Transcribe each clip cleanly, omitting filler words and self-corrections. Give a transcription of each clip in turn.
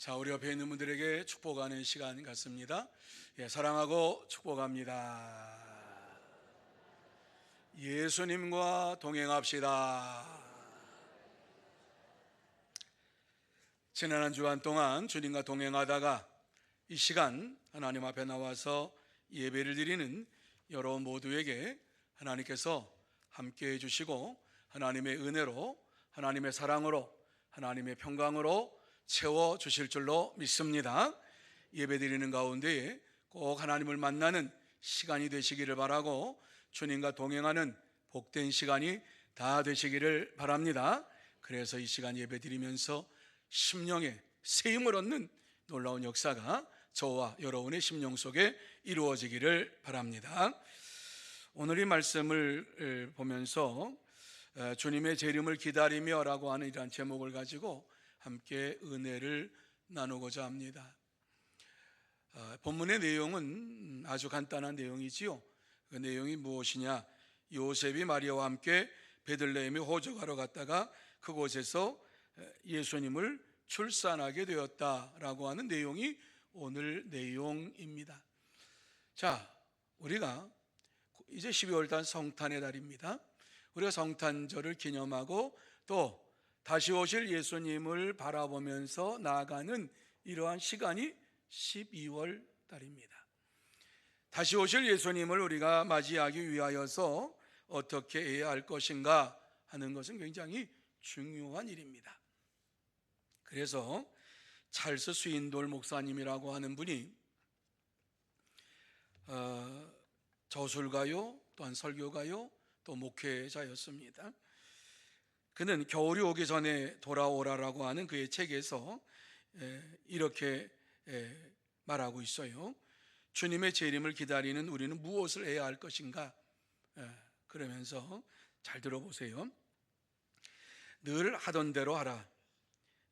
자, 우리 옆에 있는 분들에게 축복하는 시간 같습니다. 사랑하고 축복합니다. 예수님과 동행합시다. 지난 한 주간 동안 주님과 동행하다가 이 시간 하나님 앞에 나와서 예배를 드리는 여러분 모두에게 하나님께서 함께해 주시고 하나님의 은혜로, 하나님의 사랑으로, 하나님의 평강으로 채워주실 줄로 믿습니다. 예배 드리는 가운데에 꼭 하나님을 만나는 시간이 되시기를 바라고 주님과 동행하는 복된 시간이 다 되시기를 바랍니다. 그래서 이 시간 예배 드리면서 심령의 새 힘을 얻는 놀라운 역사가 저와 여러분의 심령 속에 이루어지기를 바랍니다. 오늘 이 말씀을 보면서 주님의 재림을 기다리며 라고 하는 이러한 제목을 가지고 함께 은혜를 나누고자 합니다. 본문의 내용은 아주 간단한 내용이지요. 그 내용이 무엇이냐? 요셉이 마리아와 함께 베들레헴에 호적하러 갔다가 그곳에서 예수님을 출산하게 되었다라고 하는 내용이 오늘 내용입니다. 자, 우리가 이제 12월달 성탄의 달입니다. 우리가 성탄절을 기념하고 또 다시 오실 예수님을 바라보면서 나아가는 이러한 시간이 12월 달입니다. 다시 오실 예수님을 우리가 맞이하기 위하여서 어떻게 해야 할 것인가 하는 것은 굉장히 중요한 일입니다. 그래서 찰스 스윈돌 목사님이라고 하는 분이 저술가요, 또한 설교가요, 또 목회자였습니다. 그는 겨울이 오기 전에 돌아오라라고 하는 그의 책에서 이렇게 말하고 있어요. 주님의 재림을 기다리는 우리는 무엇을 해야 할 것인가? 그러면서 잘 들어보세요. 늘 하던 대로 하라.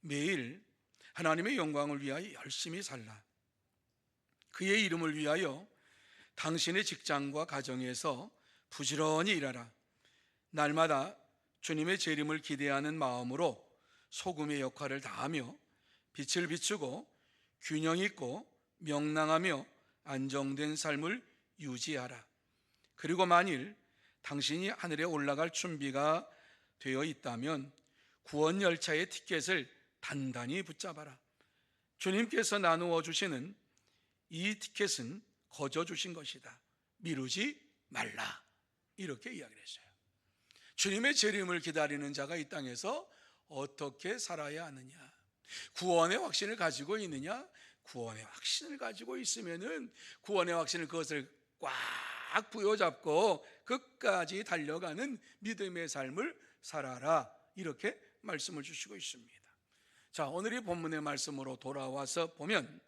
매일 하나님의 영광을 위하여 열심히 살라. 그의 이름을 위하여 당신의 직장과 가정에서 부지런히 일하라. 날마다 주님의 재림을 기대하는 마음으로 소금의 역할을 다하며 빛을 비추고 균형 있고 명랑하며 안정된 삶을 유지하라. 그리고 만일 당신이 하늘에 올라갈 준비가 되어 있다면 구원 열차의 티켓을 단단히 붙잡아라. 주님께서 나누어 주시는 이 티켓은 거저 주신 것이다. 미루지 말라. 이렇게 이야기를 했어요. 주님의 재림을 기다리는 자가 이 땅에서 어떻게 살아야 하느냐? 구원의 확신을 가지고 있느냐? 구원의 확신을 가지고 있으면은 구원의 확신을 그것을 꽉 부여잡고 끝까지 달려가는 믿음의 삶을 살아라. 이렇게 말씀을 주시고 있습니다. 자, 오늘 이 본문의 말씀으로 돌아와서 보면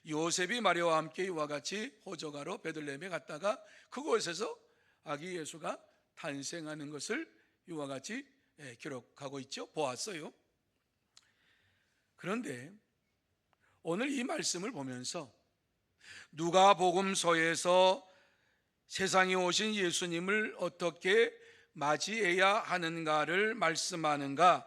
요셉이 마리아와 함께 이와 같이 호적하러 베들레헴에 갔다가 그곳에서 아기 예수가 탄생하는 것을 이와 같이 기록하고 있죠. 보았어요. 그런데 오늘 이 말씀을 보면서 누가복음서에서 세상에 오신 예수님을 어떻게 맞이해야 하는가를 말씀하는가를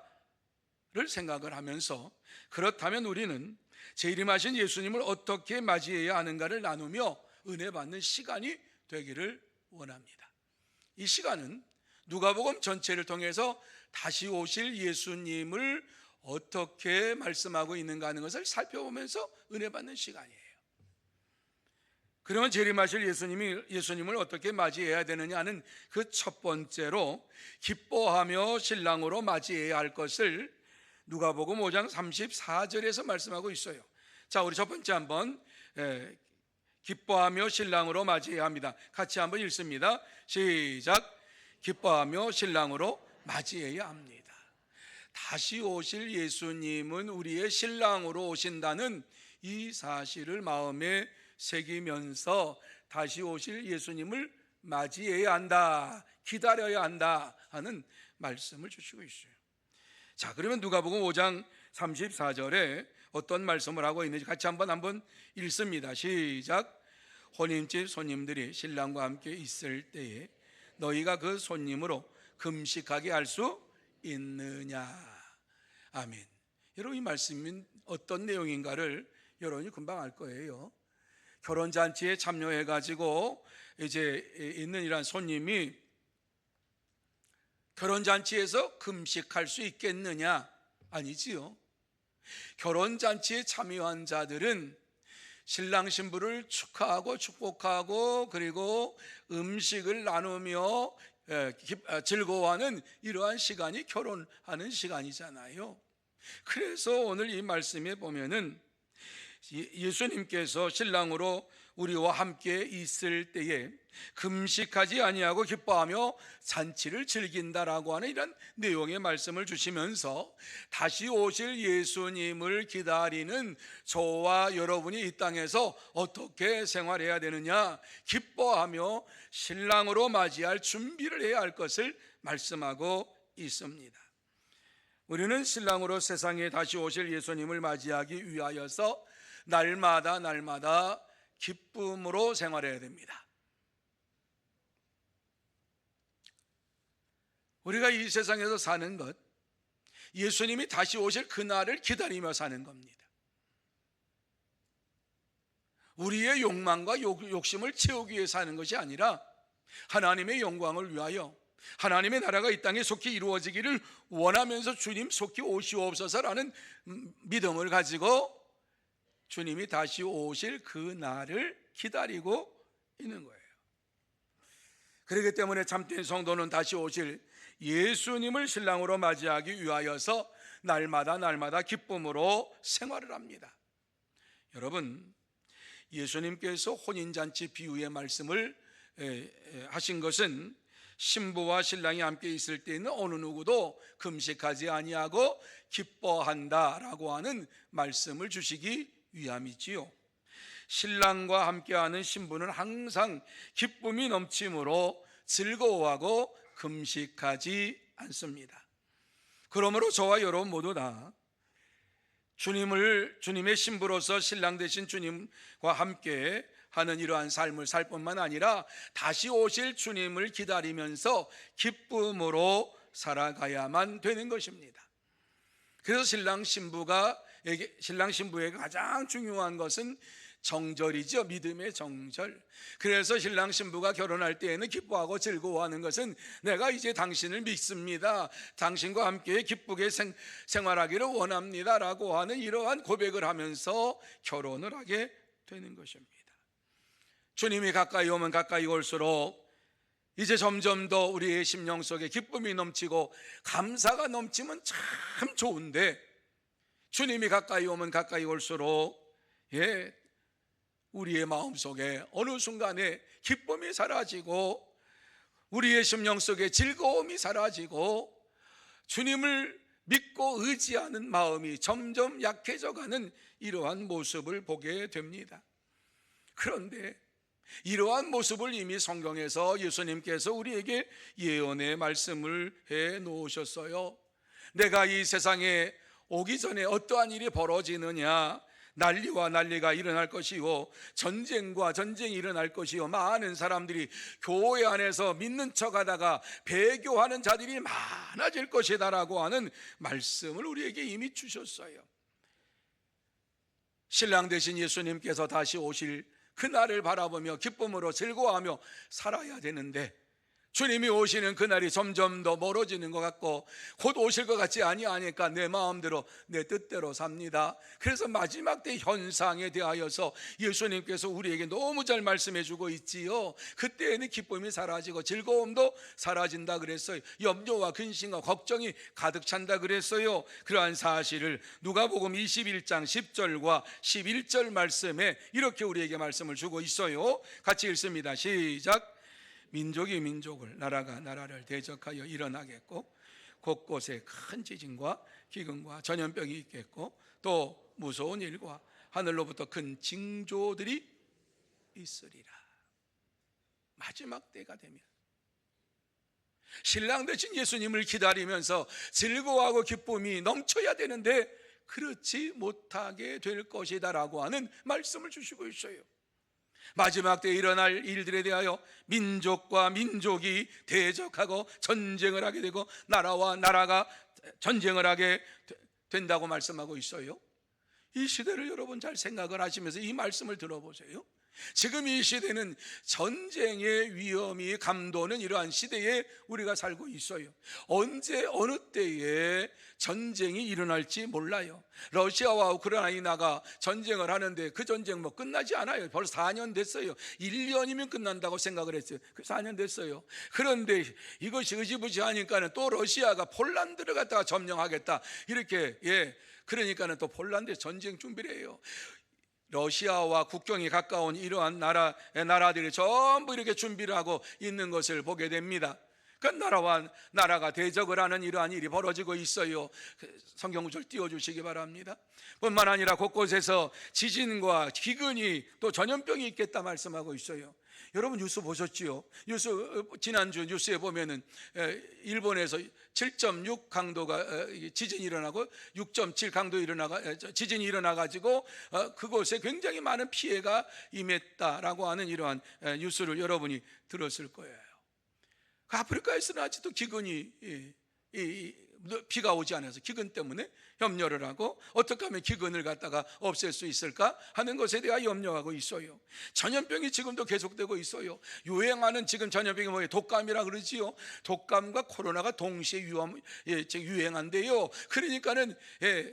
생각을 하면서 그렇다면 우리는 재림하신 예수님을 어떻게 맞이해야 하는가를 나누며 은혜 받는 시간이 되기를 원합니다. 이 시간은 누가복음 전체를 통해서 다시 오실 예수님을 어떻게 말씀하고 있는가 하는 것을 살펴보면서 은혜 받는 시간이에요. 그러면 재림하실 예수님을 어떻게 맞이해야 되느냐 하는 그 첫 번째로 기뻐하며 신랑으로 맞이해야 할 것을 누가복음 5장 34절에서 말씀하고 있어요. 자, 우리 첫 번째 한번 기뻐하며 신랑으로 맞이해야 합니다. 같이 한번 읽습니다. 시작. 기뻐하며 신랑으로 맞이해야 합니다. 다시 오실 예수님은 우리의 신랑으로 오신다는 이 사실을 마음에 새기면서 다시 오실 예수님을 맞이해야 한다, 기다려야 한다 하는 말씀을 주시고 있어요. 자, 그러면 누가복음 5장 34절에 어떤 말씀을 하고 있는지 같이 한번 읽습니다. 시작. 혼인집 손님들이 신랑과 함께 있을 때에 너희가 그 손님으로 금식하게 할 수 있느냐? 아멘. 여러분, 이 말씀은 어떤 내용인가를 여러분이 금방 알 거예요. 결혼잔치에 참여해가지고 이제 있는 이러한 손님이 결혼잔치에서 금식할 수 있겠느냐? 아니지요. 결혼잔치에 참여한 자들은 신랑 신부를 축하하고 축복하고 그리고 음식을 나누며 즐거워하는 이러한 시간이 결혼하는 시간이잖아요. 그래서 오늘 이 말씀에 보면은 예수님께서 신랑으로 우리와 함께 있을 때에 금식하지 아니하고 기뻐하며 잔치를 즐긴다라고 하는 이런 내용의 말씀을 주시면서 다시 오실 예수님을 기다리는 저와 여러분이 이 땅에서 어떻게 생활해야 되느냐, 기뻐하며 신랑으로 맞이할 준비를 해야 할 것을 말씀하고 있습니다. 우리는 신랑으로 세상에 다시 오실 예수님을 맞이하기 위하여서 날마다 기쁨으로 생활해야 됩니다. 우리가 이 세상에서 사는 것, 예수님이 다시 오실 그날을 기다리며 사는 겁니다. 우리의 욕망과 욕심을 채우기 위해 사는 것이 아니라 하나님의 영광을 위하여 하나님의 나라가 이 땅에 속히 이루어지기를 원하면서 주님 속히 오시옵소서라는 믿음을 가지고 주님이 다시 오실 그 날을 기다리고 있는 거예요. 그렇기 때문에 참된 성도는 다시 오실 예수님을 신랑으로 맞이하기 위하여서 날마다 기쁨으로 생활을 합니다. 여러분, 예수님께서 혼인잔치 비유의 말씀을 하신 것은 신부와 신랑이 함께 있을 때에는 어느 누구도 금식하지 아니하고 기뻐한다라고 하는 말씀을 주시기 위함이지요. 신랑과 함께하는 신부는 항상 기쁨이 넘치므로 즐거워하고 금식하지 않습니다. 그러므로 저와 여러분 모두 다 주님의 신부로서 신랑 되신 주님과 함께 하는 이러한 삶을 살 뿐만 아니라 다시 오실 주님을 기다리면서 기쁨으로 살아가야만 되는 것입니다. 그래서 신랑 신부에게 가장 중요한 것은 정절이죠. 믿음의 정절. 그래서 신랑 신부가 결혼할 때에는 기뻐하고 즐거워하는 것은 내가 이제 당신을 믿습니다, 당신과 함께 기쁘게 생활하기를 원합니다 라고 하는 이러한 고백을 하면서 결혼을 하게 되는 것입니다. 주님이 가까이 오면 가까이 올수록 이제 점점 더 우리의 심령 속에 기쁨이 넘치고 감사가 넘치면 참 좋은데, 주님이 가까이 오면 가까이 올수록 우리의 마음속에 어느 순간에 기쁨이 사라지고 우리의 심령 속에 즐거움이 사라지고 주님을 믿고 의지하는 마음이 점점 약해져가는 이러한 모습을 보게 됩니다. 그런데 이러한 모습을 이미 성경에서 예수님께서 우리에게 예언의 말씀을 해 놓으셨어요. 내가 이 세상에 오기 전에 어떠한 일이 벌어지느냐, 난리와 난리가 일어날 것이요 전쟁과 전쟁이 일어날 것이요 많은 사람들이 교회 안에서 믿는 척하다가 배교하는 자들이 많아질 것이다 라고 하는 말씀을 우리에게 이미 주셨어요. 신랑 되신 예수님께서 다시 오실 그날을 바라보며 기쁨으로 즐거워하며 살아야 되는데, 주님이 오시는 그날이 점점 더 멀어지는 것 같고 곧 오실 것 같지 아니하니까 내 마음대로 내 뜻대로 삽니다. 그래서 마지막 때 현상에 대하여서 예수님께서 우리에게 너무 잘 말씀해 주고 있지요. 그때에는 기쁨이 사라지고 즐거움도 사라진다 그랬어요. 염려와 근심과 걱정이 가득 찬다 그랬어요. 그러한 사실을 누가복음 21장 10절과 11절 말씀에 이렇게 우리에게 말씀을 주고 있어요. 같이 읽습니다. 시작. 민족이 민족을, 나라가 나라를 대적하여 일어나겠고 곳곳에 큰 지진과 기근과 전염병이 있겠고 또 무서운 일과 하늘로부터 큰 징조들이 있으리라. 마지막 때가 되면 신랑 되신 예수님을 기다리면서 즐거워하고 기쁨이 넘쳐야 되는데 그렇지 못하게 될 것이다 라고 하는 말씀을 주시고 있어요. 마지막 때에 일어날 일들에 대하여 민족과 민족이 대적하고 전쟁을 하게 되고 나라와 나라가 전쟁을 하게 된다고 말씀하고 있어요. 이 시대를 여러분 잘 생각을 하시면서 이 말씀을 들어보세요. 지금 이 시대는 전쟁의 위험이 감도는 이러한 시대에 우리가 살고 있어요. 언제 어느 때에 전쟁이 일어날지 몰라요. 러시아와 우크라이나가 전쟁을 하는데 그 전쟁 뭐 끝나지 않아요. 벌써 4년 됐어요. 1년이면 끝난다고 생각을 했어요. 그 4년 됐어요. 그런데 이것이 의지부지하니까는 또 러시아가 폴란드를 갖다가 점령하겠다 이렇게, 그러니까는 또 폴란드에 전쟁 준비를 해요. 러시아와 국경이 가까운 이러한 나라들이 전부 이렇게 준비를 하고 있는 것을 보게 됩니다. 그 나라와 나라가 대적을 하는 이러한 일이 벌어지고 있어요. 성경 구절 띄워주시기 바랍니다. 뿐만 아니라 곳곳에서 지진과 기근이 또 전염병이 있겠다 말씀하고 있어요. 여러분 뉴스 보셨지요? 지난주 뉴스에 보면은 일본에서 7.6 강도가 지진이 일어나고 6.7 강도 지진이 일어나가지고 그곳에 굉장히 많은 피해가 임했다라고 하는 이러한 뉴스를 여러분이 들었을 거예요. 그 아프리카에서는 아직도 기근이 비가 오지 않아서 기근 때문에 염려를 하고 어떻게 하면 기근을 갖다가 없앨 수 있을까 하는 것에 대해 염려하고 있어요. 전염병이 지금도 계속되고 있어요. 유행하는 지금 전염병이 뭐예요? 독감이라 그러지요. 독감과 코로나가 동시에 유행한대요. 그러니까는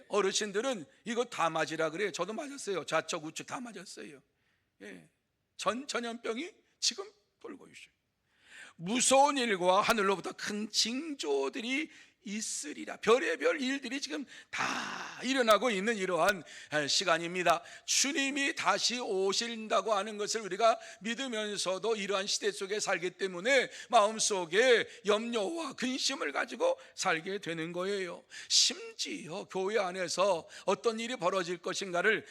어르신들은 이거 다 맞으라 그래요. 저도 맞았어요. 좌측 우측 다 맞았어요. 전염병이 지금 돌고 있어요. 무서운 일과 하늘로부터 큰 징조들이 있으리라. 별의별 일들이 지금 다 일어나고 있는 이러한 시간입니다. 주님이 다시 오신다고 하는 것을 우리가 믿으면서도 이러한 시대 속에 살기 때문에 마음속에 염려와 근심을 가지고 살게 되는 거예요. 심지어 교회 안에서 어떤 일이 벌어질 것인가를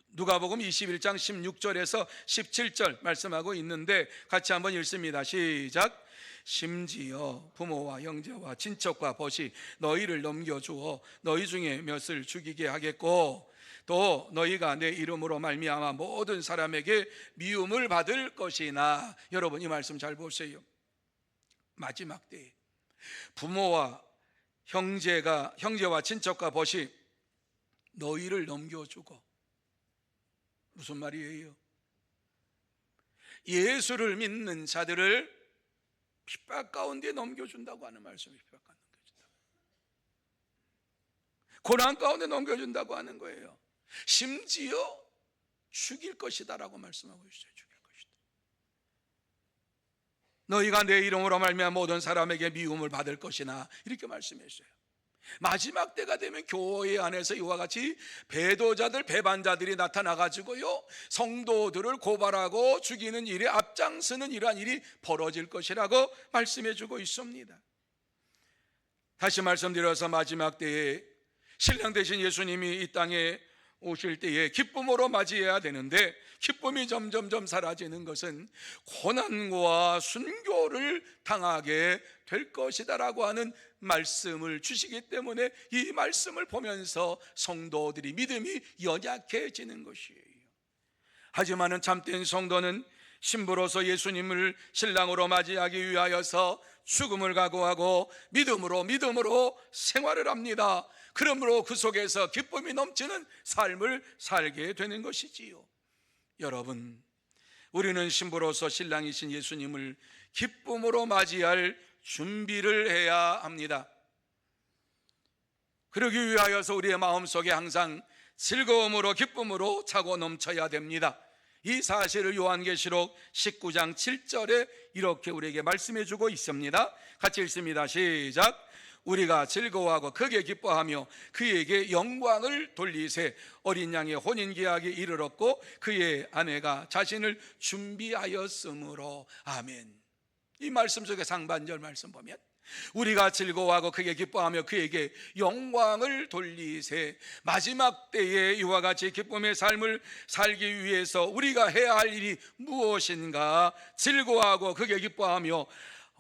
누가복음 21장 16절에서 17절 말씀하고 있는데 같이 한번 읽습니다. 시작. 심지어 부모와 형제와 친척과 벗이 너희를 넘겨주어 너희 중에 몇을 죽이게 하겠고 또 너희가 내 이름으로 말미암아 모든 사람에게 미움을 받을 것이나. 여러분 이 말씀 잘 보세요. 마지막 때에 부모와 형제와 친척과 벗이 너희를 넘겨주고, 무슨 말이에요? 예수를 믿는 자들을 핍박 가운데 넘겨준다고 하는 말씀이 핍박 가운데 넘겨준다. 고난 가운데 넘겨준다고 하는 거예요. 심지어 죽일 것이다라고 말씀하고 있어요. 죽일 것이다. 너희가 내 이름으로 말미암아 모든 사람에게 미움을 받을 것이나 이렇게 말씀했어요. 마지막 때가 되면 교회 안에서 이와 같이 배도자들, 배반자들이 나타나가지고요 성도들을 고발하고 죽이는 일에 앞장서는 이러한 일이 벌어질 것이라고 말씀해주고 있습니다. 다시 말씀드려서 마지막 때에 신랑 되신 예수님이 이 땅에 오실 때에 기쁨으로 맞이해야 되는데 기쁨이 점점점 사라지는 것은 고난과 순교를 당하게 될 것이다라고 하는 말씀을 주시기 때문에 이 말씀을 보면서 성도들이 믿음이 연약해지는 것이에요. 하지만은 참된 성도는 신부로서 예수님을 신랑으로 맞이하기 위하여서 죽음을 각오하고 믿음으로 생활을 합니다. 그러므로 그 속에서 기쁨이 넘치는 삶을 살게 되는 것이지요. 여러분, 우리는 신부로서 신랑이신 예수님을 기쁨으로 맞이할 준비를 해야 합니다. 그러기 위하여서 우리의 마음속에 항상 즐거움으로 기쁨으로 차고 넘쳐야 됩니다. 이 사실을 요한계시록 19장 7절에 이렇게 우리에게 말씀해 주고 있습니다. 같이 읽습니다. 시작. 우리가 즐거워하고 크게 기뻐하며 그에게 영광을 돌리세. 어린 양의 혼인계약이 이르렀고 그의 아내가 자신을 준비하였으므로. 아멘. 이 말씀 속에 상반절 말씀 보면 우리가 즐거워하고 크게 기뻐하며 그에게 영광을 돌리세. 마지막 때에 이와 같이 기쁨의 삶을 살기 위해서 우리가 해야 할 일이 무엇인가? 즐거워하고 크게 기뻐하며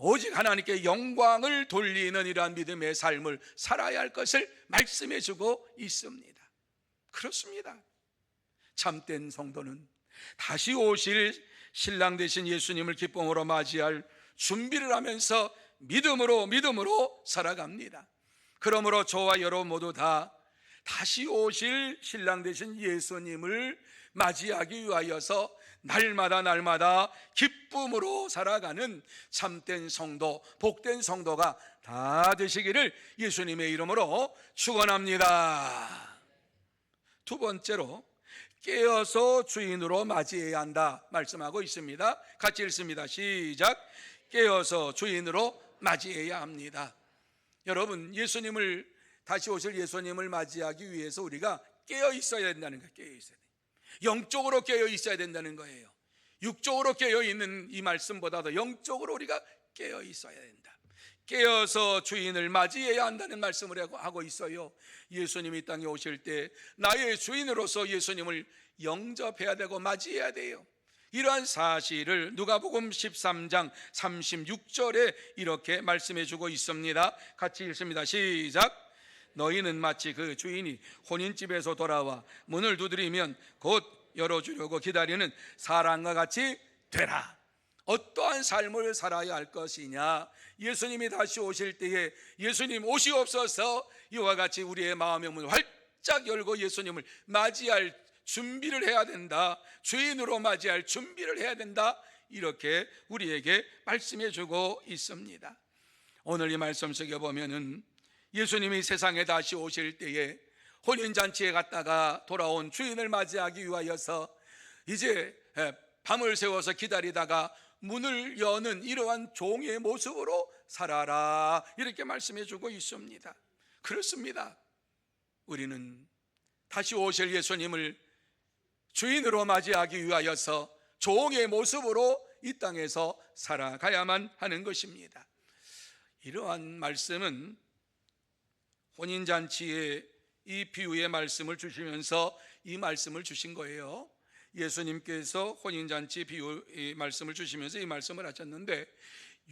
오직 하나님께 영광을 돌리는 이러한 믿음의 삶을 살아야 할 것을 말씀해 주고 있습니다. 그렇습니다. 참된 성도는 다시 오실 신랑 되신 예수님을 기쁨으로 맞이할 준비를 하면서 믿음으로 살아갑니다. 그러므로 저와 여러분 모두 다 다시 오실 신랑 되신 예수님을 맞이하기 위하여서 날마다 기쁨으로 살아가는 참된 성도, 복된 성도가 다 되시기를 예수님의 이름으로 축원합니다. 두 번째로 깨어서 주인으로 맞이해야 한다 말씀하고 있습니다. 같이 읽습니다. 시작. 깨어서 주인으로 맞이해야 합니다. 여러분, 예수님을, 다시 오실 예수님을 맞이하기 위해서 우리가 깨어 있어야 된다는 거예요. 깨어 있어야 돼요. 영적으로 깨어 있어야 된다는 거예요. 육적으로 깨어 있는 이 말씀보다도 영적으로 우리가 깨어 있어야 된다. 깨어서 주인을 맞이해야 한다는 말씀을 하고 있어요. 예수님이 땅에 오실 때 나의 주인으로서 예수님을 영접해야 되고 맞이해야 돼요. 이러한 사실을 누가복음 13장 36절에 이렇게 말씀해 주고 있습니다. 같이 읽습니다. 시작. 너희는 마치 그 주인이 혼인집에서 돌아와 문을 두드리면 곧 열어주려고 기다리는 사람과 같이 되라. 어떠한 삶을 살아야 할 것이냐? 예수님이 다시 오실 때에 예수님 오시옵소서, 이와 같이 우리의 마음의 문을 활짝 열고 예수님을 맞이할 준비를 해야 된다. 주인으로 맞이할 준비를 해야 된다. 이렇게 우리에게 말씀해 주고 있습니다. 오늘 이 말씀 속에 보면은 예수님이 세상에 다시 오실 때에 혼인잔치에 갔다가 돌아온 주인을 맞이하기 위하여서 이제 밤을 새워서 기다리다가 문을 여는 이러한 종의 모습으로 살아라, 이렇게 말씀해 주고 있습니다. 그렇습니다. 우리는 다시 오실 예수님을 주인으로 맞이하기 위하여서 종의 모습으로 이 땅에서 살아가야만 하는 것입니다. 이러한 말씀은 혼인잔치의 이 비유의 말씀을 주시면서 이 말씀을 주신 거예요. 예수님께서 혼인잔치 비유의 말씀을 주시면서 이 말씀을 하셨는데,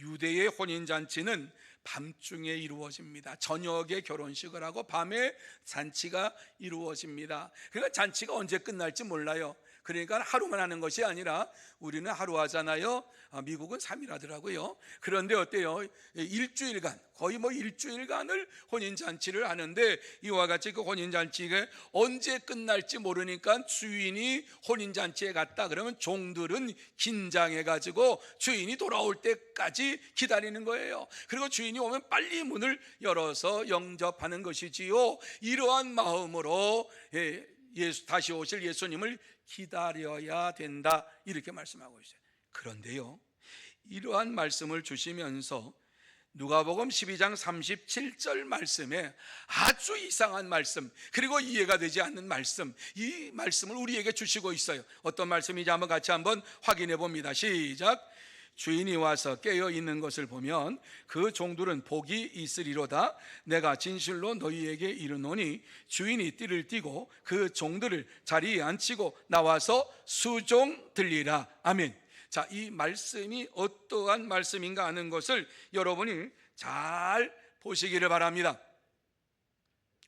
유대의 혼인잔치는 밤중에 이루어집니다. 저녁에 결혼식을 하고 밤에 잔치가 이루어집니다. 그러니까 잔치가 언제 끝날지 몰라요. 그러니까 하루만 하는 것이 아니라 우리는 하루 하잖아요. 미국은 3일 하더라고요. 그런데 어때요? 일주일간, 거의 일주일간을 혼인잔치를 하는데, 이와 같이 그 혼인잔치가 언제 끝날지 모르니까 주인이 혼인잔치에 갔다 그러면 종들은 긴장해가지고 주인이 돌아올 때까지 기다리는 거예요. 그리고 주인이 오면 빨리 문을 열어서 영접하는 것이지요. 이러한 마음으로 다시 오실 예수님을 기다려야 된다, 이렇게 말씀하고 있어요. 그런데요, 이러한 말씀을 주시면서 누가복음 12장 37절 말씀에 아주 이상한 말씀, 그리고 이해가 되지 않는 말씀, 이 말씀을 우리에게 주시고 있어요. 어떤 말씀인지 같이 한번 확인해 봅니다. 시작. 주인이 와서 깨어 있는 것을 보면 그 종들은 복이 있으리로다. 내가 진실로 너희에게 이르노니 주인이 띠를 띠고 그 종들을 자리에 앉히고 나와서 수종 들리라. 아멘. 자, 이 말씀이 어떠한 말씀인가 하는 것을 여러분이 잘 보시기를 바랍니다.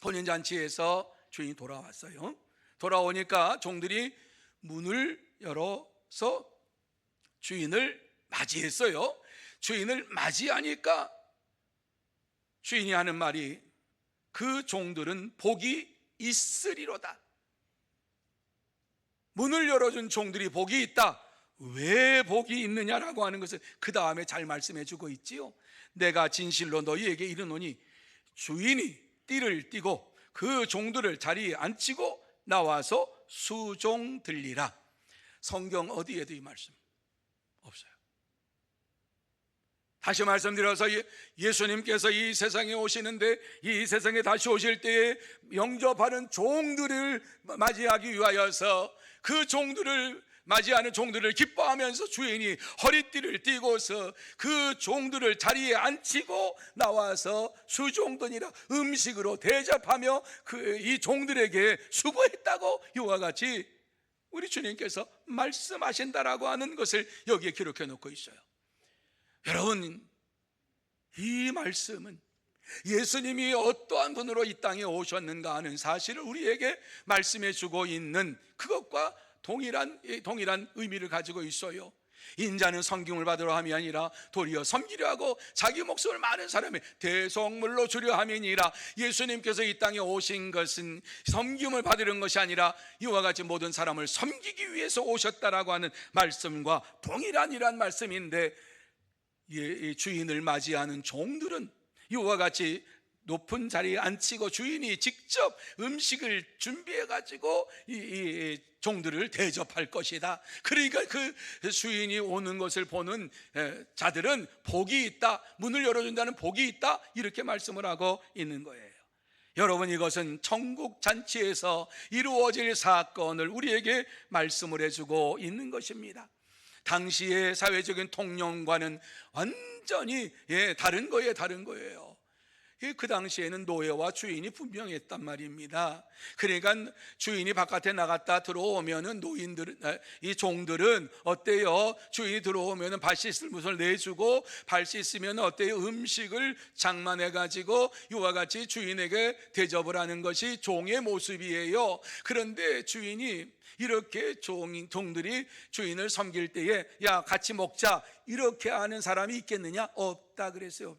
혼인잔치에서 주인이 돌아왔어요. 돌아오니까 종들이 문을 열어서 주인을 맞이했어요. 주인을 맞이하니까 주인이 하는 말이 그 종들은 복이 있으리로다. 문을 열어준 종들이 복이 있다. 왜 복이 있느냐라고 하는 것을 그 다음에 잘 말씀해 주고 있지요. 내가 진실로 너희에게 이르노니 주인이 띠를 띠고 그 종들을 자리에 앉히고 나와서 수종 들리라. 성경 어디에도 이 말씀 없어요. 다시 말씀드려서 예수님께서 이 세상에 오시는데, 이 세상에 다시 오실 때에 영접하는 종들을 맞이하기 위하여서 그 종들을 맞이하는 종들을 기뻐하면서 주인이 허리띠를 띠고서 그 종들을 자리에 앉히고 나와서 수종드니라, 음식으로 대접하며 이 종들에게 수고했다고 이와 같이 우리 주님께서 말씀하신다라고 하는 것을 여기에 기록해 놓고 있어요. 여러분, 이 말씀은 예수님이 어떠한 분으로 이 땅에 오셨는가 하는 사실을 우리에게 말씀해 주고 있는 그것과 동일한 의미를 가지고 있어요. 인자는 섬김을 받으러 함이 아니라 도리어 섬기려 하고 자기 목숨을 많은 사람의 대속물로 주려 함이니라. 예수님께서 이 땅에 오신 것은 섬김을 받으려는 것이 아니라 이와 같이 모든 사람을 섬기기 위해서 오셨다라고 하는 말씀과 동일한 이란 말씀인데, 주인을 맞이하는 종들은 이와 같이 높은 자리에 앉히고 주인이 직접 음식을 준비해 가지고 이 종들을 대접할 것이다. 그러니까 그 주인이 오는 것을 보는 자들은 복이 있다, 문을 열어준다는 복이 있다, 이렇게 말씀을 하고 있는 거예요. 여러분, 이것은 천국 잔치에서 이루어질 사건을 우리에게 말씀을 해주고 있는 것입니다. 당시의 사회적인 통념과는 완전히 다른 거예요. 그 당시에는 노예와 주인이 분명했단 말입니다. 그러니까 주인이 바깥에 나갔다 들어오면은 이 종들은 어때요? 주인이 들어오면은 발 씻을 물을 내주고, 발 씻으면 어때요? 음식을 장만해 가지고 이와 같이 주인에게 대접을 하는 것이 종의 모습이에요. 그런데 주인이 이렇게 종들이 주인을 섬길 때에 야, 같이 먹자, 이렇게 하는 사람이 있겠느냐? 없다 그랬어요.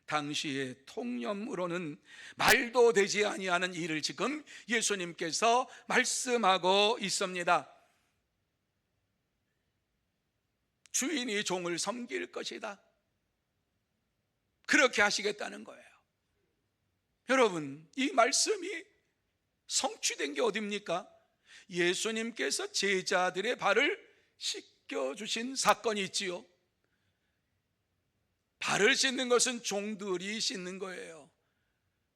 당시의 통념으로는 말도 되지 아니하는 일을 지금 예수님께서 말씀하고 있습니다. 주인이 종을 섬길 것이다, 그렇게 하시겠다는 거예요. 여러분, 이 말씀이 성취된 게 어딥니까? 예수님께서 제자들의 발을 씻겨주신 사건이 있지요. 발을 씻는 것은 종들이 씻는 거예요.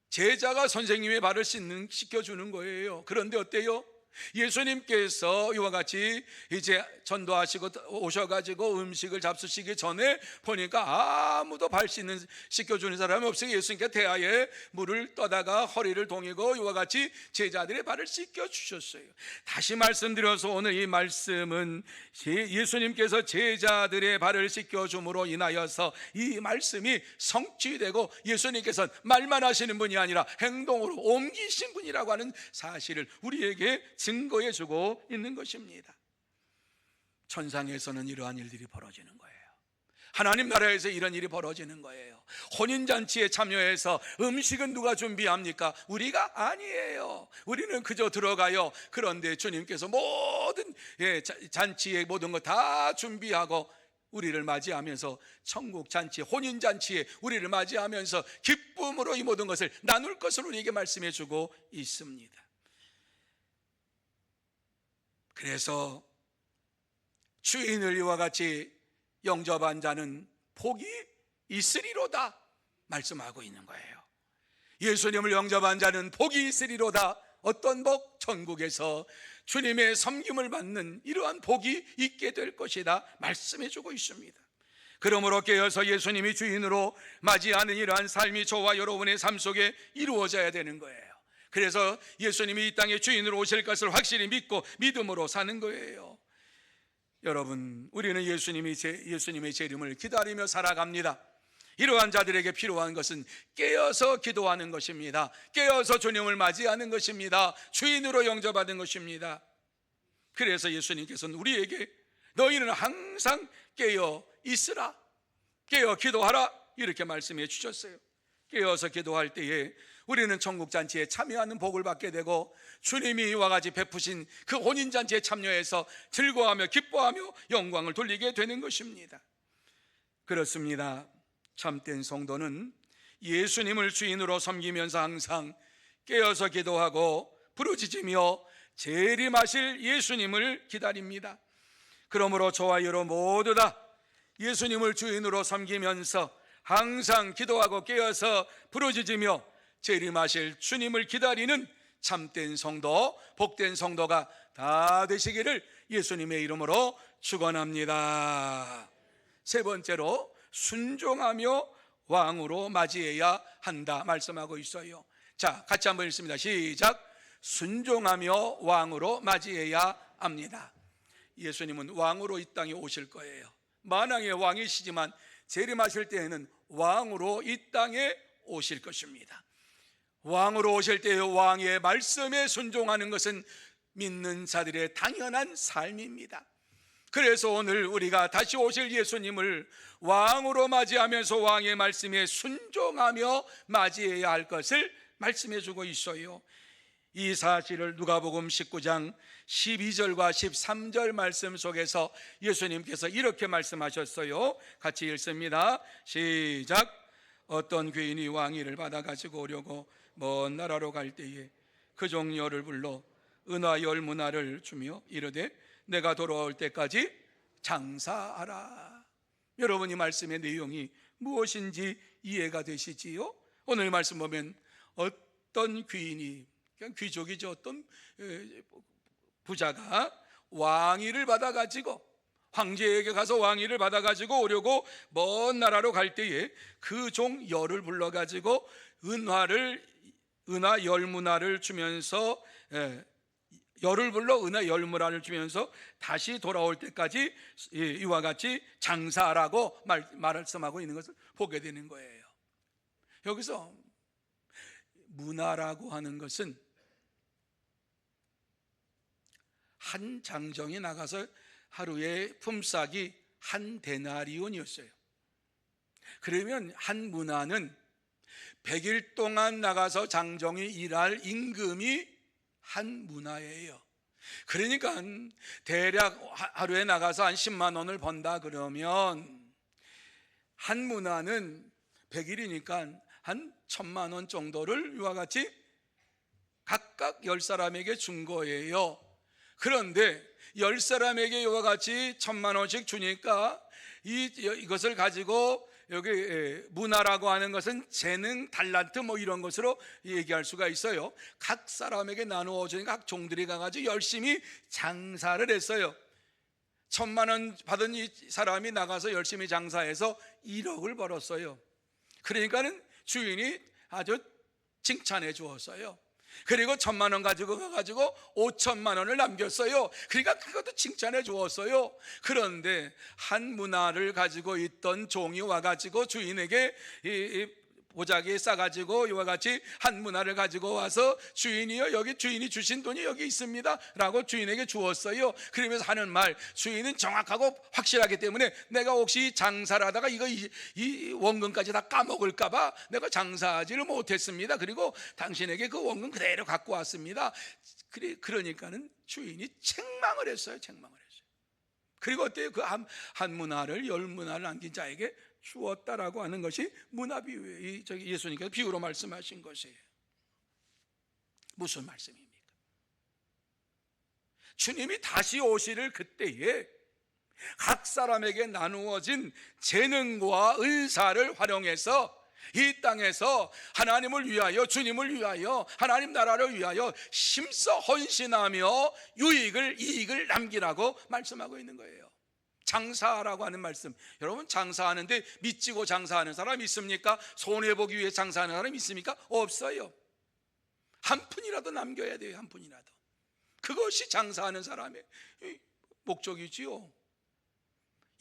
제자가 선생님의 발을 씻겨주는 거예요. 그런데 어때요? 예수님께서 이와 같이 이제 전도하시고 오셔가지고 음식을 잡수시기 전에 보니까 아무도 발 씻겨주는 사람이 없어요. 예수님께서 대야에 물을 떠다가 허리를 동이고 이와 같이 제자들의 발을 씻겨주셨어요. 다시 말씀드려서 오늘 이 말씀은 예수님께서 제자들의 발을 씻겨줌으로 인하여서 이 말씀이 성취되고, 예수님께서는 말만 하시는 분이 아니라 행동으로 옮기신 분이라고 하는 사실을 우리에게 증거해 주고 있는 것입니다. 천상에서는 이러한 일들이 벌어지는 거예요. 하나님 나라에서 이런 일이 벌어지는 거예요. 혼인잔치에 참여해서 음식은 누가 준비합니까? 우리가 아니에요. 우리는 그저 들어가요. 그런데 주님께서 모든 잔치의 모든 거 다 준비하고 우리를 맞이하면서 천국 잔치, 혼인 잔치에 우리를 맞이하면서 기쁨으로 이 모든 것을 나눌 것을 우리에게 말씀해 주고 있습니다. 그래서 주인을 이와 같이 영접한 자는 복이 있으리로다 말씀하고 있는 거예요. 예수님을 영접한 자는 복이 있으리로다. 어떤 복? 천국에서 주님의 섬김을 받는 이러한 복이 있게 될 것이다 말씀해 주고 있습니다. 그러므로 깨어서 예수님이 주인으로 맞이하는 이러한 삶이 저와 여러분의 삶 속에 이루어져야 되는 거예요. 그래서 예수님이 이 땅에 주인으로 오실 것을 확실히 믿고 믿음으로 사는 거예요. 여러분, 우리는 예수님의 재림을 기다리며 살아갑니다. 이러한 자들에게 필요한 것은 깨어서 기도하는 것입니다. 깨어서 주님을 맞이하는 것입니다. 주인으로 영접하는 것입니다. 그래서 예수님께서는 우리에게 너희는 항상 깨어 있으라, 깨어 기도하라, 이렇게 말씀해 주셨어요. 깨어서 기도할 때에 우리는 천국잔치에 참여하는 복을 받게 되고, 주님이 이와 같이 베푸신 그 혼인잔치에 참여해서 즐거워하며 기뻐하며 영광을 돌리게 되는 것입니다. 그렇습니다. 참된 성도는 예수님을 주인으로 섬기면서 항상 깨어서 기도하고 부르짖으며 재림하실 예수님을 기다립니다. 그러므로 저와 여러분 모두 다 예수님을 주인으로 섬기면서 항상 기도하고 깨어서 부르짖으며 재림하실 주님을 기다리는 참된 성도, 복된 성도가 다 되시기를 예수님의 이름으로 축원합니다. 세 번째로 순종하며 왕으로 맞이해야 한다 말씀하고 있어요. 자, 같이 한번 읽습니다. 시작. 순종하며 왕으로 맞이해야 합니다. 예수님은 왕으로 이 땅에 오실 거예요. 만왕의 왕이시지만 재림하실 때에는 왕으로 이 땅에 오실 것입니다. 왕으로 오실 때에 왕의 말씀에 순종하는 것은 믿는 자들의 당연한 삶입니다. 그래서 오늘 우리가 다시 오실 예수님을 왕으로 맞이하면서 왕의 말씀에 순종하며 맞이해야 할 것을 말씀해 주고 있어요. 이 사실을 누가복음 19장 12절과 13절 말씀 속에서 예수님께서 이렇게 말씀하셨어요. 같이 읽습니다. 시작. 어떤 귀인이 왕위를 받아 가지고 오려고 먼 나라로 갈 때에 그 종려를 불러 은화 10문화를 주며 이르되 내가 돌아올 때까지 장사하라. 여러분, 이 말씀의 내용이 무엇인지 이해가 되시지요? 오늘 말씀 보면 어떤 귀인이, 그냥 귀족이죠, 어떤 부자가 왕위를 받아가지고 황제에게 가서 왕위를 받아가지고 오려고 먼 나라로 갈 때에 그 종 열을 불러가지고 은화 10문화를 주면서 열을 불러 은화 10문화를 주면서 다시 돌아올 때까지 이와 같이 장사하라고 말씀하고 있는 것을 보게 되는 거예요. 여기서 문화라고 하는 것은 한 장정이 나가서 하루에 품삯이 한 데나리온이었어요. 그러면 한 문화는 100일 동안 나가서 장정이 일할 임금이 한 문화예요. 그러니까 대략 하루에 나가서 한 10만 원을 번다 그러면 한 문화는 100일이니까 한 1000만 원 정도를 이와 같이 각각 10사람에게 준 거예요. 그런데 10사람에게 이와 같이 1000만 원씩 주니까 이것을 가지고 여기 문화라고 하는 것은 재능, 달란트 뭐 이런 것으로 얘기할 수가 있어요. 각 사람에게 나누어 주니까 각 종들이 가가지고 열심히 장사를 했어요. 1000만 원 받은 이 사람이 나가서 열심히 장사해서 1억을 벌었어요. 그러니까는 주인이 아주 칭찬해 주었어요. 그리고 1000만 원 가지고 가가지고 5천만 원을 남겼어요. 그러니까 그것도 칭찬해 주었어요. 그런데 한 문화를 가지고 있던 종이 와가지고 주인에게 보자기에 싸가지고 이와 같이 한 문화를 가지고 와서 주인이요, 여기 주인이 주신 돈이 여기 있습니다 라고 주인에게 주었어요. 그러면서 하는 말, 주인은 정확하고 확실하기 때문에 내가 혹시 장사를 하다가 이 원금까지 다 까먹을까 봐 내가 장사하지를 못했습니다. 그리고 당신에게 그 원금 그대로 갖고 왔습니다. 그러니까는 주인이 책망을 했어요. 그리고 어때요? 그 한 문화를 10문화를 남긴 자에게 주었다라고 하는 것이 문화 비유예요. 예수님께서 비유로 말씀하신 것이에요. 무슨 말씀입니까? 주님이 다시 오시를 그때에 각 사람에게 나누어진 재능과 은사를 활용해서 이 땅에서 하나님을 위하여, 주님을 위하여, 하나님 나라를 위하여 힘써 헌신하며 이익을 남기라고 말씀하고 있는 거예요. 장사라고 하는 말씀, 여러분 장사하는데 미치고 장사하는 사람 있습니까? 손해보기 위해 장사하는 사람 있습니까? 없어요. 한 푼이라도 남겨야 돼요. 한 푼이라도. 그것이 장사하는 사람의 목적이지요.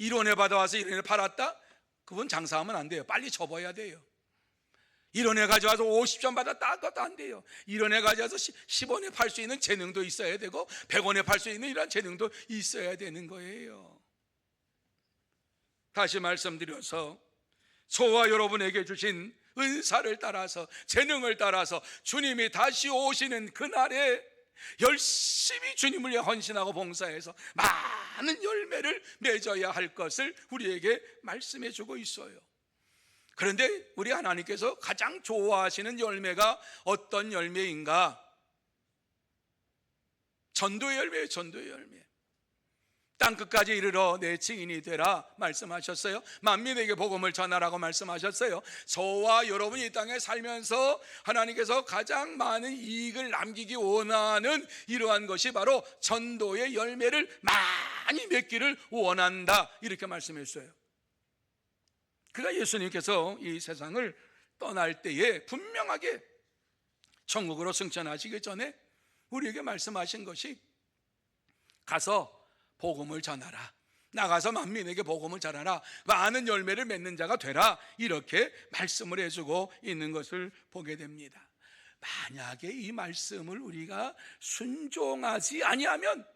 1원에 받아와서 1원에 팔았다? 그건 장사하면 안 돼요. 빨리 접어야 돼요. 1원에 가져와서 50점 받았다? 그것도 안 돼요. 1원에 가져와서 10원에 팔 수 있는 재능도 있어야 되고 100원에 팔 수 있는 이런 재능도 있어야 되는 거예요. 다시 말씀드려서 저와 여러분에게 주신 은사를 따라서, 재능을 따라서 주님이 다시 오시는 그날에 열심히 주님을 위해 헌신하고 봉사해서 많은 열매를 맺어야 할 것을 우리에게 말씀해 주고 있어요. 그런데 우리 하나님께서 가장 좋아하시는 열매가 어떤 열매인가? 전도의 열매예요. 전도의 열매. 땅끝까지 이르러 내 증인이 되라 말씀하셨어요. 만민에게 복음을 전하라고 말씀하셨어요. 저와 여러분이 이 땅에 살면서 하나님께서 가장 많은 이익을 남기기 원하는 이러한 것이 바로 전도의 열매를 많이 맺기를 원한다, 이렇게 말씀했어요. 그가 예수님께서 이 세상을 떠날 때에 분명하게 천국으로 승천하시기 전에 우리에게 말씀하신 것이 가서 복음을 전하라, 나가서 만민에게 복음을 전하라, 많은 열매를 맺는 자가 되라, 이렇게 말씀을 해주고 있는 것을 보게 됩니다. 만약에 이 말씀을 우리가 순종하지 아니하면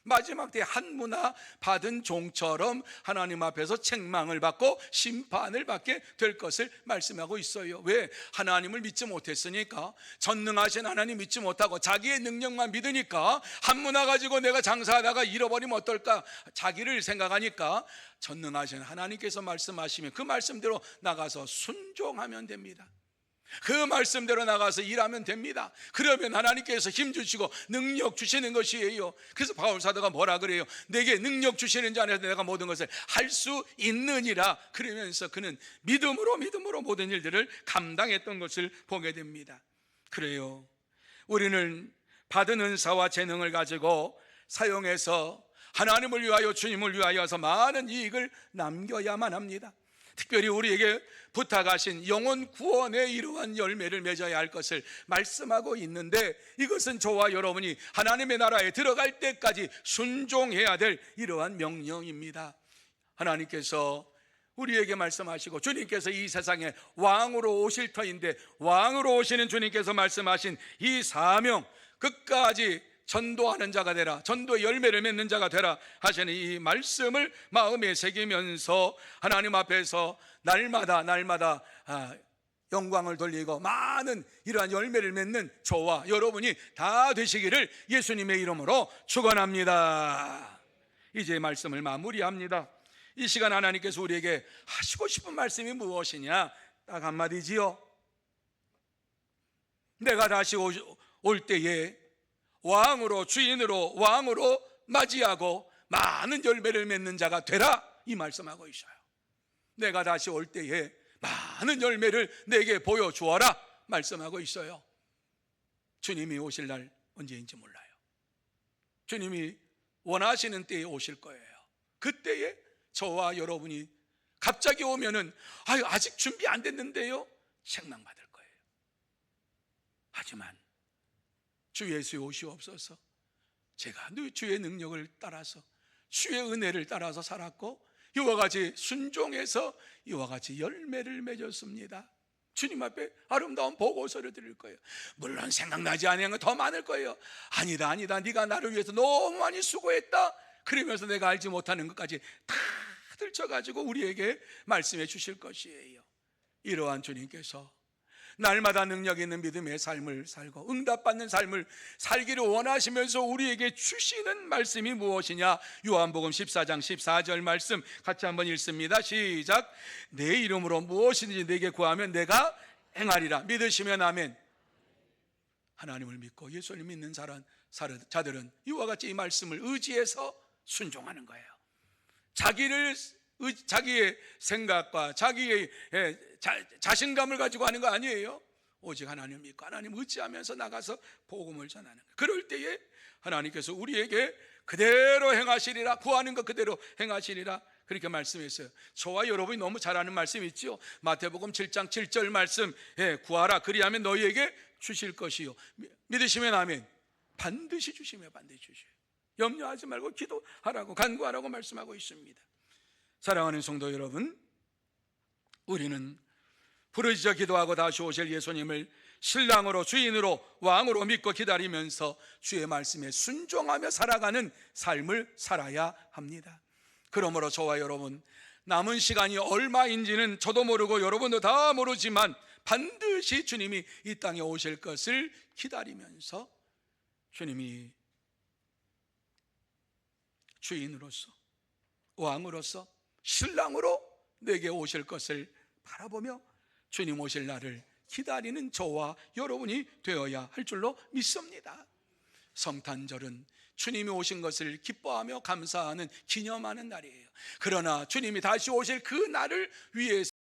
마지막 때 한무나 받은 종처럼 하나님 앞에서 책망을 받고 심판을 받게 될 것을 말씀하고 있어요. 왜? 하나님을 믿지 못했으니까. 전능하신 하나님 믿지 못하고 자기의 능력만 믿으니까, 한무나 가지고 내가 장사하다가 잃어버리면 어떨까 자기를 생각하니까, 전능하신 하나님께서 말씀하시면 그 말씀대로 나가서 순종하면 됩니다. 그 말씀대로 나가서 일하면 됩니다. 그러면 하나님께서 힘 주시고 능력 주시는 것이에요. 그래서 바울 사도가 뭐라 그래요? 내게 능력 주시는 자 안에서 내가 모든 것을 할 수 있느니라. 그러면서 그는 믿음으로 모든 일들을 감당했던 것을 보게 됩니다. 그래요, 우리는 받은 은사와 재능을 가지고 사용해서 하나님을 위하여, 주님을 위하여서 많은 이익을 남겨야만 합니다. 특별히 우리에게 부탁하신 영혼 구원의 이러한 열매를 맺어야 할 것을 말씀하고 있는데, 이것은 저와 여러분이 하나님의 나라에 들어갈 때까지 순종해야 될 이러한 명령입니다. 하나님께서 우리에게 말씀하시고, 주님께서 이 세상에 왕으로 오실 터인데, 왕으로 오시는 주님께서 말씀하신 이 사명, 끝까지 전도하는 자가 되라, 전도의 열매를 맺는 자가 되라 하시는 이 말씀을 마음에 새기면서 하나님 앞에서 날마다 영광을 돌리고 많은 이러한 열매를 맺는 저와 여러분이 다 되시기를 예수님의 이름으로 축원합니다. 이제 말씀을 마무리합니다. 이 시간 하나님께서 우리에게 하시고 싶은 말씀이 무엇이냐? 딱 한마디지요. 내가 다시 올 때에 왕으로, 주인으로, 왕으로 맞이하고 많은 열매를 맺는 자가 되라, 이 말씀하고 있어요. 내가 다시 올 때에 많은 열매를 내게 보여주어라 말씀하고 있어요. 주님이 오실 날 언제인지 몰라요. 주님이 원하시는 때에 오실 거예요. 그때에 저와 여러분이 갑자기 오면은 아직 준비 안 됐는데요, 책망받을 거예요. 하지만 주 예수의 오시옵소서, 제가 주의 능력을 따라서, 주의 은혜를 따라서 살았고 이와 같이 순종해서 이와 같이 열매를 맺었습니다. 주님 앞에 아름다운 보고서를 드릴 거예요. 물론 생각나지 않는 건 더 많을 거예요. 아니다, 네가 나를 위해서 너무 많이 수고했다, 그러면서 내가 알지 못하는 것까지 다 들춰가지고 우리에게 말씀해 주실 것이에요. 이러한 주님께서 날마다 능력 있는 믿음의 삶을 살고 응답받는 삶을 살기를 원하시면서 우리에게 주시는 말씀이 무엇이냐? 요한복음 14장 14절 말씀 같이 한번 읽습니다. 시작. 내 이름으로 무엇이든지 내게 구하면 내가 행하리라. 믿으시면 아멘. 하나님을 믿고 예수를 믿는 자들은 이와 같이 이 말씀을 의지해서 순종하는 거예요. 자기의 생각과 자기의 자신감을 가지고 하는 거 아니에요. 오직 하나님 믿고 하나님 의지하면서 나가서 복음을 전하는 거예요. 그럴 때에 하나님께서 우리에게 그대로 행하시리라, 구하는 것 그대로 행하시리라, 그렇게 말씀했어요. 저와 여러분이 너무 잘 아는 말씀 있죠. 마태복음 7장 7절 말씀, 구하라 그리하면 너희에게 주실 것이요, 믿으시면 아멘. 반드시 주시며 반드시 주셔요. 염려하지 말고 기도하라고, 간구하라고 말씀하고 있습니다. 사랑하는 성도 여러분, 우리는 부르짖어 기도하고 다시 오실 예수님을 신랑으로, 주인으로, 왕으로 믿고 기다리면서 주의 말씀에 순종하며 살아가는 삶을 살아야 합니다. 그러므로 저와 여러분, 남은 시간이 얼마인지는 저도 모르고 여러분도 다 모르지만 반드시 주님이 이 땅에 오실 것을 기다리면서 주님이 주인으로서, 왕으로서, 신랑으로 내게 오실 것을 바라보며 주님 오실 날을 기다리는 저와 여러분이 되어야 할 줄로 믿습니다. 성탄절은 주님이 오신 것을 기뻐하며 감사하는, 기념하는 날이에요. 그러나 주님이 다시 오실 그 날을 위해서